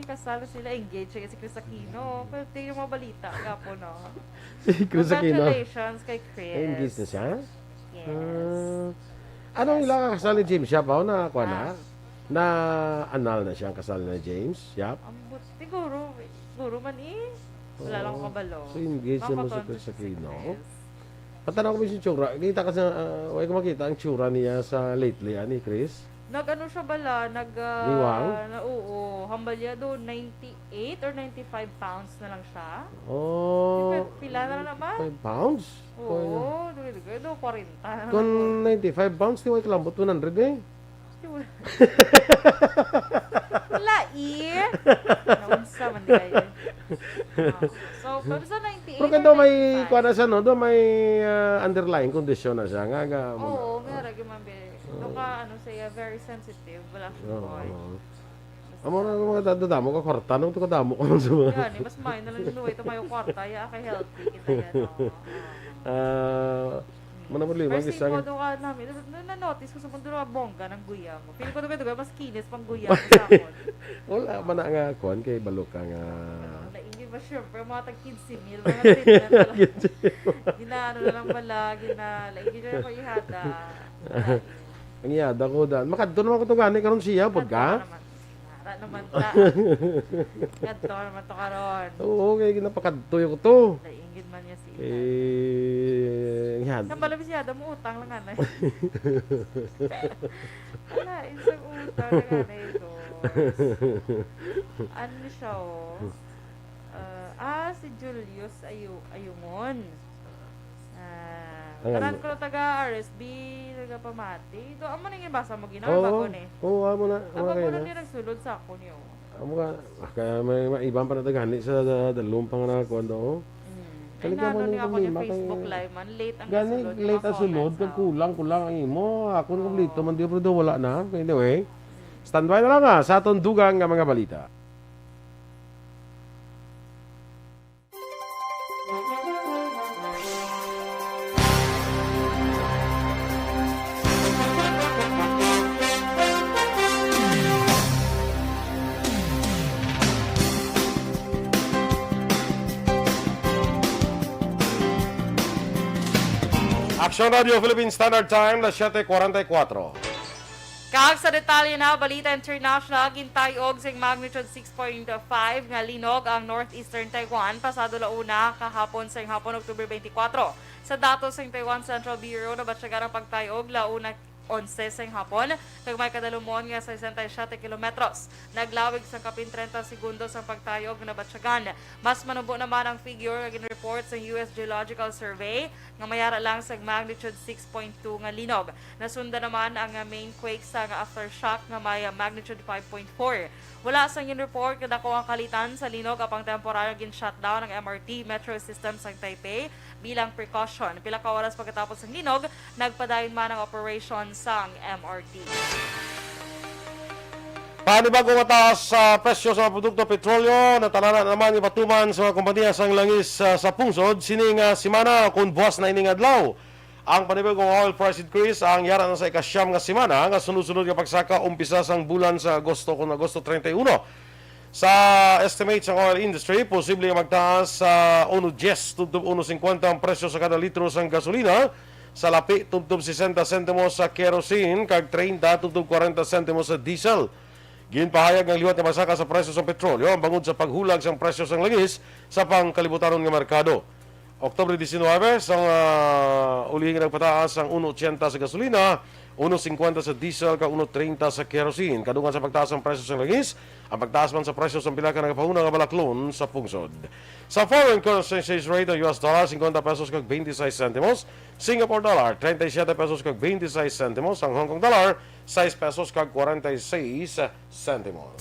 Kasal sila, engaged siya si Chris Aquino. Pero tingin yung mga balita gapo no. Si Chris Aquino. Congratulations kay Chris. Engaged na siya? Yes. Anong ilang kasal ni James Yap? Na kuan na anal na siya ang kasal na James Yap? Siguro man wala lang kabalo. So engaged naman si Chris Aquino. Patanaw ko yung tsura. Kita kasi, huwag ko makita ang tsura niya sa lately, ni Chris. Nag-ano siya bala? Niwang? Hambal niya doon, 98 or 95 pounds na lang siya. Pila na naman? 5 pounds? Doon 40. Kung 95 pounds, di ko kalambot 100 eh. Wala naunsa man di kayo. So, pero sa 98 pero kaya may kuha na siya, no? Doon may underlying condition na siya. Meron gimambi. Doon ka, siya, very sensitive. Wala siya boy. Amo na mga dadamo ka kwarta. Nung ito kadamo ko sa mga. Yan, mas main na lang nuwi. Ito mayo kwarta. Kay healthy kita yan. Manamulimang isang... Pero doon ka namin, na-notice ko sa mundo na bongga ng guya mo. Piling ko doon mas kinis pang guya mo sa akin. Wala, mana nga kuhan kay balok ka nga. Naingin ba syempre, mga tag-15,000, mga tindan pala. Ginaano na lang pala, laingin ko na ko ihada. Ang ihada ko daan. Makadto naman ko ito gani karon siya, pod ka? Hara naman ta. Kadto naman to karon. Oo, kaya ginapakadto ko to. Laingin man niya siya. Yan. Nambala bisyada mo utang lang anay. Wala, isang utang lang anay ko. Ano siya si Julius Ayumon. Kanan ko na taga-RSB, taga-pamati. Ito, amo na yung basa mo ginawa bago ni. Amo na. Amo na niya nagsulod sa ako niyo. Amo ka, kaya may ibang pa na tagahanit sa dalawang pang nakakuan daw. Ay nanon niya ako yung Facebook live man. Late ang sulod. Late ang sulod. Kulang ang imo. Ako nung kumplito man. Di pero wala na. Anyway, standby na lang sa atong dugang nga mga balita. Aksyon Radio Philippine Standard Time, las 7:44. Kag sa detalye na, Balita International, gintayog sing magnitude 6.5 nga linog ang northeastern Taiwan pasado launa kahapon sa hapon October 24. Sa datos sa Taiwan Central Bureau na batyagan ang pagtayog launa 11 sa hapon, kag may kadalumon nga 67 kilometros. Naglawig sa kapin 30 segundos ang pagtayog na batyagan. Mas manubo naman ang figure nga gin-report sa US Geological Survey nga mayara lang sa magnitude 6.2 nga linog. Nasunda naman ang main quake sa aftershock nga may magnitude 5.4. Wala sa gin-report nga dako ang kalitan sa linog apang temporaryo gin-shutdown ang MRT Metro System sa Taipei bilang precaution. Pila ka oras pagkatapos ng linog, nagpadayon man ang operation sang MRT. Panibagong mataas sa presyo sa produkto petrolyo, natalanan naman ibatuman sa mga kompanya sang langis sa pungsod, sining simana kung buwas na ining adlaw. Ang panibagong oil price increase ang yara na sa ikasyam nga simana nga sunod-sunod nga pagsaka umpisa sang bulan sa Agosto kung Agosto 31. Sa estimate sa oil industry, posible magtaas sa 1.10 tubtob 1.50 ang presyo sa kada litro sang gasolina, sa lapi tubtob 60 sentimos sa kerosene, kag 30 tubtob 40 sentimos sa diesel. Ginpahayag ng liwat na masaka sa presyo sa petrolyo ang bangod sa paghulag sa presyo sang langis sa pangkalibutanon nga merkado. Oktubre 19, sang ulihin nagpataas ang 1.80 sa gasolina, 1.50 sa diesel, ka 1.30 sa kerosene. Kadungan sa pagtaas ng presyo sa langis, ang pagtaas man sa presyo sa pila ka nagpahuna nga balaklon sa pungsod. Sa foreign currency exchange rate ng US dollar, 50 pesos kag 26 centimos, Singapore dollar, 37 pesos kag 26 centimos, ang Hong Kong dollar, 6 pesos kag 46 centimos.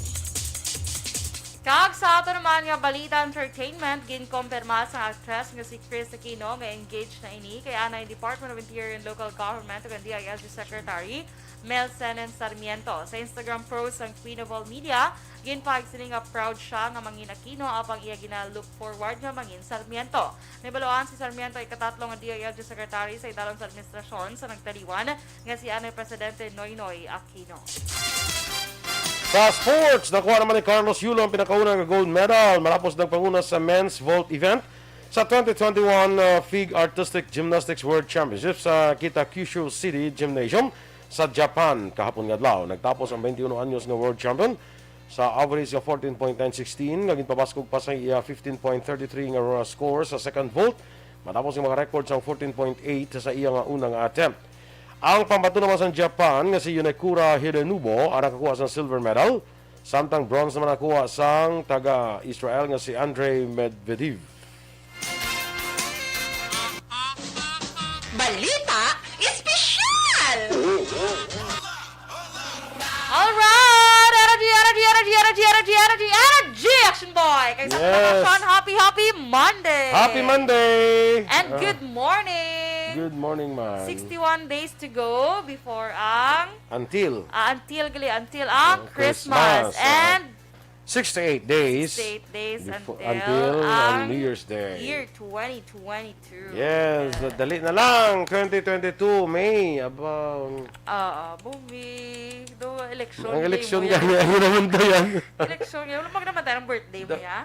Kag sa ato naman nga Balita Entertainment, ginkompirma sa actress nga si Chris Aquino nga engaged na ini kay anay Department of Interior and Local Government ug DILG Secretary Mel Senen Sarmiento. Sa Instagram post ang Queen of All Media, ginpahag sini nga proud siya nga mangin Aquino apang iya gina-look forward nga mangin Sarmiento. Nibaloan si Sarmiento ay katatlong nga DILG Secretary sa idalong sa administrasyon sa nagtaliwan nga si anay Presidente Noynoy Aquino. Sa sports, nakuha naman ni Carlos Yulo ang pinakaunang gold medal malapos ng panguna sa men's vault event sa 2021 FIG Artistic Gymnastics World Championship sa Kitakyushu City Gymnasium sa Japan kahapon nga adlaw. Nagtapos ang 21 anyos nga world champion sa average nga 14.916, naging pabaskog pa sa iya 15.33 nga score sa second vault matapos ang mga records ang 14.8 sa iya nga unang attempt. Ang pambato naman sa Japan nga si Yunekura Hidenubo ang nakakuha sa silver medal, samtang bronze naman nakuha sang taga-Israel nga si Andrei Medvedev. Balita Espesyal! Alright! Energy! Action Boy! Kay sa yes. Happy Monday! Happy Monday! And good morning! Good morning, man. 61 days to go before ang... Until ang Christmas. And 68 days. 68 days until ang New Year's Day. Year 2022. Yes, dali na lang. 2022, May. Abang... Bumi. Eleksyon. Ang eleksyon yan. Ano naman to yan? Eleksyon yan. Wala naman tayo ng birthday mo ya?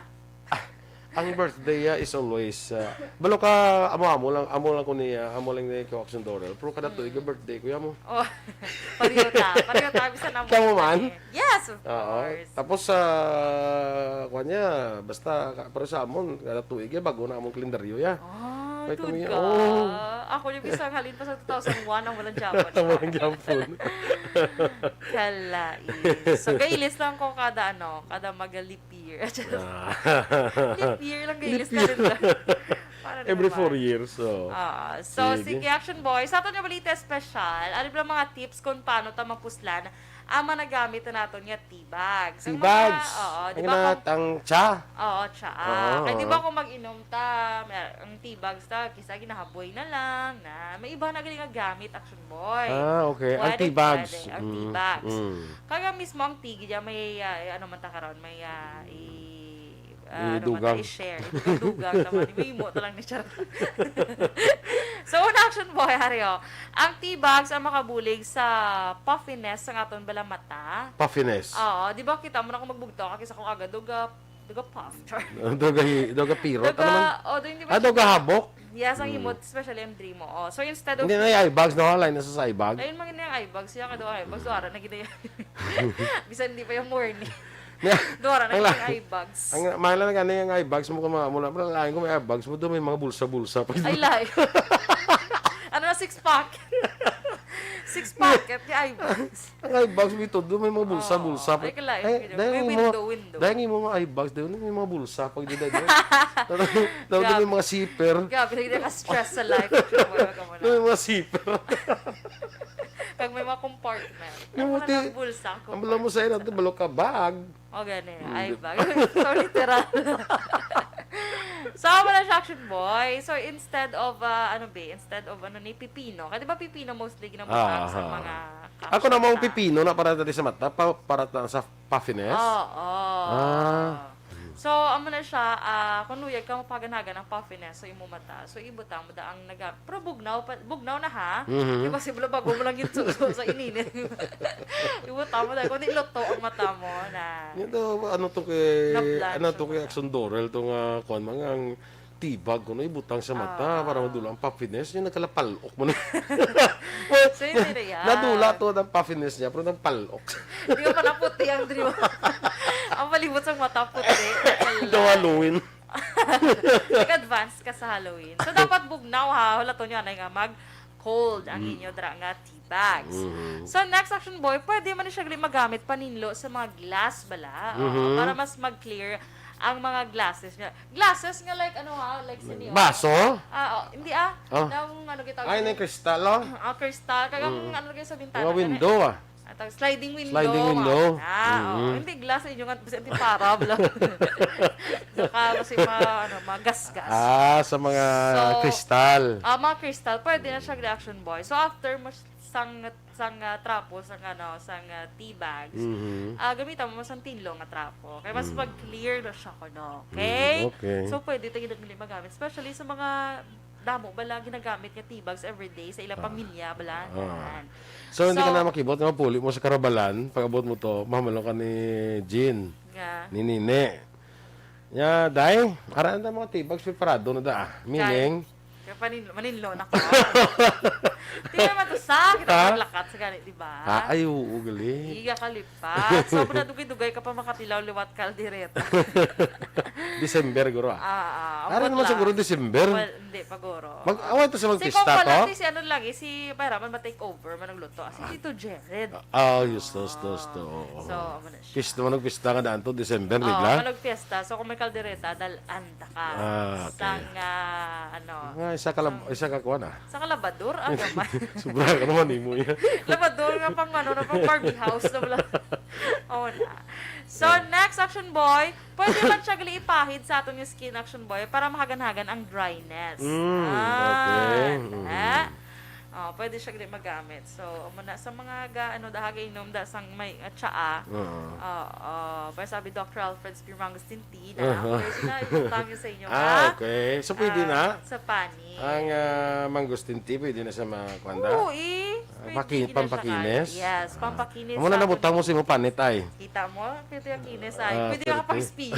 Ang birthday is always balo ka amo lang ko niya amo lang ni ko Aksyon Dorel pero kada tuig birthday ko yamo. Oh. Pareho ta bisan amo. Kamo man? Yes, of course. Tapos sa kanya basta pero sa amon kada tuig bago na among kalendaryo ya. May tumiya. Oh. Ako yung isang halin pa sa 2001 ang walang Japon. Walang Japon. Kalai. So gailis lang ko kada mag-leap year. Leap year lang gailis na rin lang. Every 4 years. So sige Action Boy, sa ato na Balita Espesyal, ano ba mga tips kung paano ta mapuslan ang managamit na nato nga tea bags. Tea bags? Di ba ang cha? Oo, cha. Kaya di ba kung mag-inom ta, ang tea bags ta, kisa ginahaboy na lang, na may iba na galing nga gamit, Action Boy. Okay. Ang tea bags. Ang tea bags. Kaya mismo ang tea, may, man ta karon, may, dugang. I-share. Dugang naman. May imo lang ni siya. So, Action Boy, Haryo. Ang tea bags ang makabulig sa puffiness sa aton bala mata. Puffiness? Oo. Di ba kita mo na kung magbugto ka kisa kung agad Duga puff. Doga pirot. Ano man? Hindi ba? Doga habok? Yes, ang himot, especially ang dream mo. So, instead of... Hindi na yung eye bags, no? Line na sa eye bag. Ayun, mga yung eye bags. Siya ka doon eye bags. Doara, nagita yan. Bisan hindi pa yung morning. Doara, nagita yung eye bags. Ang mahal na gano'n yung eye bags mo kung mula. Lain ko may eye bags mo, doon may mga bulsa-bulsa. Ay, lai. Ano na, 6-pack? 6-pack at yung eye bags. Ang eye bags mo ito, doon may mga bulsa-bulsa. Ay, kalay. May window. Dahil yung mga eye bags, doon may mga bulsa. Pag di doon. Doon may mga zipper. Grabe, hindi ka-stress sa life. Doon may mga zipper. Pag may mga compartment. Ano na ng bulsa? Ang bala mo sa'yo natin, balok ka bag. O, gani. Eye bag. So, literal. So, wala siya Action Boy. So, instead of, ni pipino. Kasi diba pipino mostly ginamutang sa mga caption. Ako namang pipino na para dati sa mata, para sa puffiness. So, amo na siya, kung luyag ka mapaganaga ng puffiness, so imo mata. So, ibutang mo da ang pero bugnaw na ha. Di ba si bago mo lang yung suso sa ininin. Ibutang mo da, kung niloto ang mata mo na. Ano to kay Aksyon Dorel, itong mga tibag ko na ibutang sa mata para madula ang puffiness niya, nagkalapalok mo na. So, hindi na yan. Nadula to ang puffiness niya, pero nagpalok. Hindi ka pa naputi ang dream. Ang malibot sa mata puti. Ito Halloween. Nag-advance ka sa Halloween. So, dapat bugnaw ha. Wala to niya na nga mag-cold ang inyo dra nga tea bags. So, next Action Boy, pwede man siya magamit paninlo sa mga glass bala. Para mas mag-clear ang mga glasses niya. Glasses nga like like siniyo. Baso? Hindi Nang kita. Ay, na kristal kristal. Kagang kayo sa bintana. Mga window Sliding window. Sliding window. Hindi glass inyo nga kasi hindi parab lang. Saka kasi mga gasgas. Sa mga kristal. Mga kristal, pwede na siya Action Boy. So after sang trapo, sang tea bags, gamitan mo sang tinlo nga trapo. Kaya mas mag-clear na siya ko, no? Okay? So pwede ito magamit. Especially sa mga damo, bala ginagamit nga tea bags everyday sa ilang pamilya, bala. So, hindi ka na makibot, mapuli mo sa karabalan, pag abot mo to, mahamalong ka ni Jean, ni Nine. Day, araan na mga tea bags, preparado na da. Meaning, maninlo na ko. Hindi naman to kita maglakat sa ganit, di ba? Ay, gali. Higa kalipat. So, na dugay-dugay ka pa makatilaw liwat kaldireta. December, guro Aran naman siguro December. Well, hindi, paguro. Mag-away to sa Si magpista to? Kong pala, si Bayraman ma-take over, managluto. Si Tito Jared. Justos. So, ano siya. Pista mo nagpista nga daan to, December, Oo, bigla? managpista. So, kung may kaldereta, anda ka. Isa ka kuha na. Sa kalabador? Gamay. Sobra ka naman, mo yan. Labador nga pang Barbie house na wala. Na. So, next Action Boy, pwede man siya ipahid sa atong yung skin Action Boy para mahagan-hagan ang dryness. Pwede siya magamit. So, sa mga dahagay inom sang may tsaa. Para sabi Dr. Alfred Spirmangostin tea pwede na itutang yun sa inyo. Okay. So, pwede na? Sa pani. Ang mangosteen tea, pwede na sa mga kwanda? Oo, pampakinis? Yes, pampakinis. Amo na nabutang mo si mo panit ay. Kita mo? Pwede yung kinis ay. Pwede yung kapang-spiyo.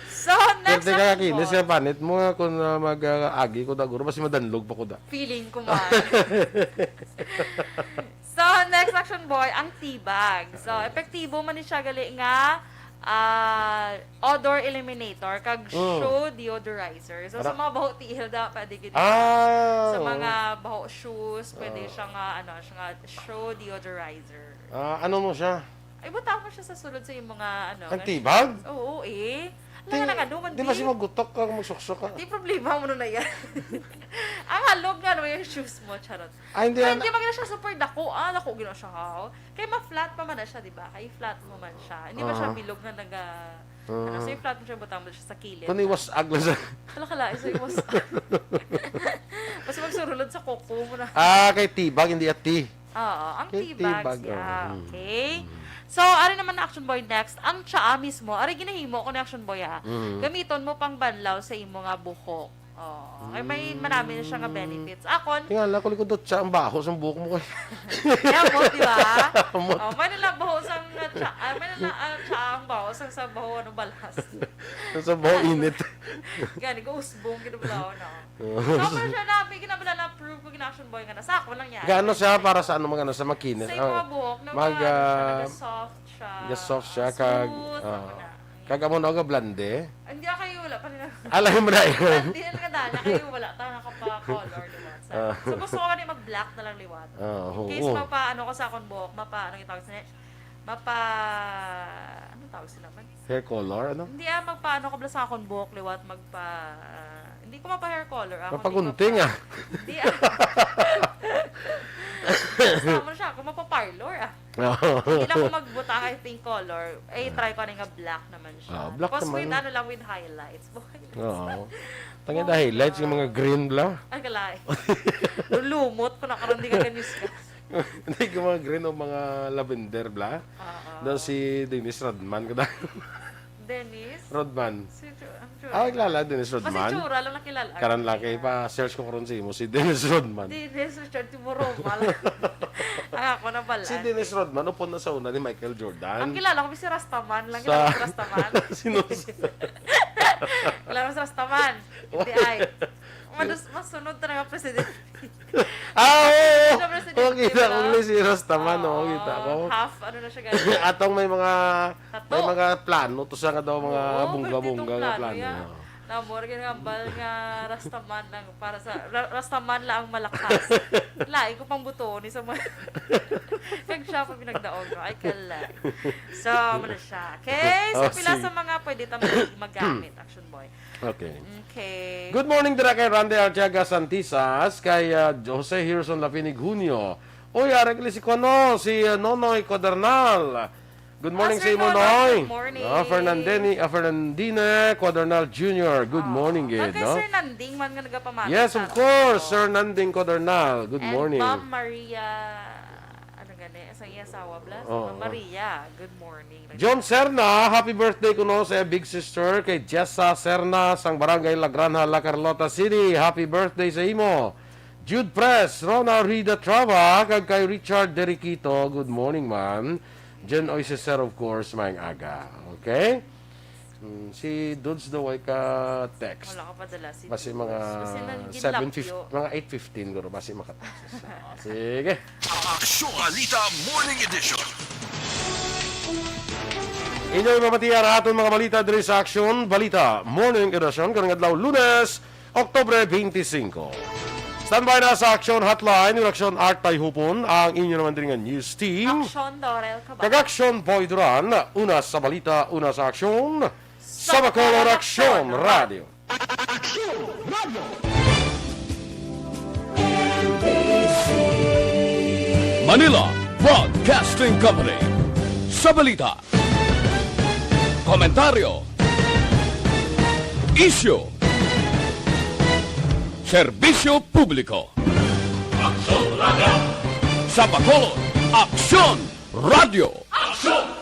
So, next Pwede ka kinis yung panit mo kung mag-agi ko daguro. Basta madanlog pa ko da. Feeling ko man. So, next Action Boy, ang tea bag. So, epektibo man ni siya gali nga odor eliminator kag shoe deodorizer. So, sa mga baho tihil da, pwede gini. Sa mga baho shoes, pwede siya nga, shoe deodorizer. Ano mo siya? Ay, butang mo siya sa sulod sa yung mga, Ang tea bag? Oo, Di ba si magutok ka, magsuksok ka? Di problema mo na yan. Ang halog nga naman yung shoes mo, charot. Hindi maganda siya super dako. Dako gino siya how. Kaya ma-flat pa man na siya, di ba? Kaya flat mo man siya. Hindi ba siya bilog na so yung flat mo siya, butang mo siya sa kilid. Kung iwas agla sa... Kala, isa iwas Basta magsurulod sa koko mo na. Kay tea bag, hindi at tea. Oo, ang tea bags. Okay. So, ari naman na Action Boy next, ang tsaa mismo, ari ginahimo ko na Action Boy Gamiton mo pang banlaw sa imo nga buhok. Oh, ay may marami na siya nga benefits. Akon, Tingala ko likod siya ang baho sa buhok mo. kaya mo, di ba? Oh, may nalabaho sang may ang baho sang sa baho ano balas. Sa baho init. Gani ko usbong kinabalaw na. So, pero siya nabi kinabala na proof ko gina-action boy nga nasa ako lang yan. Gaano siya para sa ano mga sa makinis? Sa mga buhok na soft siya. Soft siya kag kag amo na blande. Hindi kayo wala pa nila. Alam mo na yun. Hindi na kadala kayo wala ta nakapa-color liwat. So gusto ko mag black na lang liwat. In case mapa-ano ko sa akong buhok, mapa-ano yung tawag sila? Anong tawag sila man? Hair color, ano? Hindi magpa-ano ko sa akong buhok liwat, hindi ko mapa-hair color. Mapagunting Hindi Sama siya, kung mapa-parlor Hindi lang ko magbuta kay pink color. Try ko na nga black naman siya. Black tapos naman. with highlights. Oo. Tangin na highlights yung mga green bla. Ay, kalay. Lumot ko na karoon di ka ganyan ka. Hindi ko mga green o mga lavender bla. Doon si Dennis Rodman. Dennis? Rodman. Ang kilala, Dennis Rodman. Kasi tsura lang nakilala. Karan laki pa, search ko karon si Dennis Rodman. Dennis Richard Timoroma. Ako na pala. Si Dennis Rodman, upon na sa una ni Michael Jordan. Ang kilala ko si Rastaman. Lang kilala ko si Rastaman. Sino? Kilala ko si Rastaman. Hindi ay. Masunod talaga presidente. Oo! Kita ko si Rastaman, kita ko. Half, ano na siya ganyan. Atong may mga plano, to siya nga daw mga bunga-bunga nga plano. Namor nga bal nga Rastaman lang para sa Rastaman lang ang malakas. Lai ko pang buto ni sa mga kag siya pa pinagdaog no. Ay kalay. So, ano siya. Okay, so pila sa mga pwede ta magamit Action Boy. Okay. Okay. Good morning dira kay Randy Artiaga Santisas, kay Jose Hirson Lapinig Junio. Oy, aregli si Kono, si Nonoy Codernal. Good morning sa imo, Noy. Good morning. Fernandine Codernal Jr. Good morning, no? no? Sir Nanding man nga nagapamata. Yes, of course. Sir Nanding Codernal. Good morning. And Ma'am Maria, ano gani? Sa iya asawa, Blas? Ma'am Maria, good morning. John Serna, happy birthday kuno sa big sister kay Jessa Serna sang Barangay La Granja, La Carlota City. Happy birthday sa imo. Jude Press, Rona Rida Trava, kag kay Richard Deriquito. Good morning, ma'am. Jen Oiseser, of course, mayang aga. Okay? Si Dudes daw ay ka-text. Wala ka padala. Si basi mga 7:50, mga 8:15 guro basi maka-text. Sige. Aksyon Balita Morning Edition. Inyong mamatiyan ang aton mga balita diri sa Aksyon Balita Morning Edition karong adlaw Lunes, Oktubre 25. Standby na sa Aksyon Hotline, yung Aksyon Art Tayhupon, ang inyo naman din nga news team. Aksyon Dorel, Cabatu. Kag-Aksyon Boy Duran, una sa balita, una sa aksyon, sa Bacolod Aksyon Radio. Aksyon Radio! Manila Broadcasting Company. Sa balita, komentaryo, issue, serbisyo publiko. Aksyon Radio! Sa Bacolod, Aksyon Radio! Aksyon!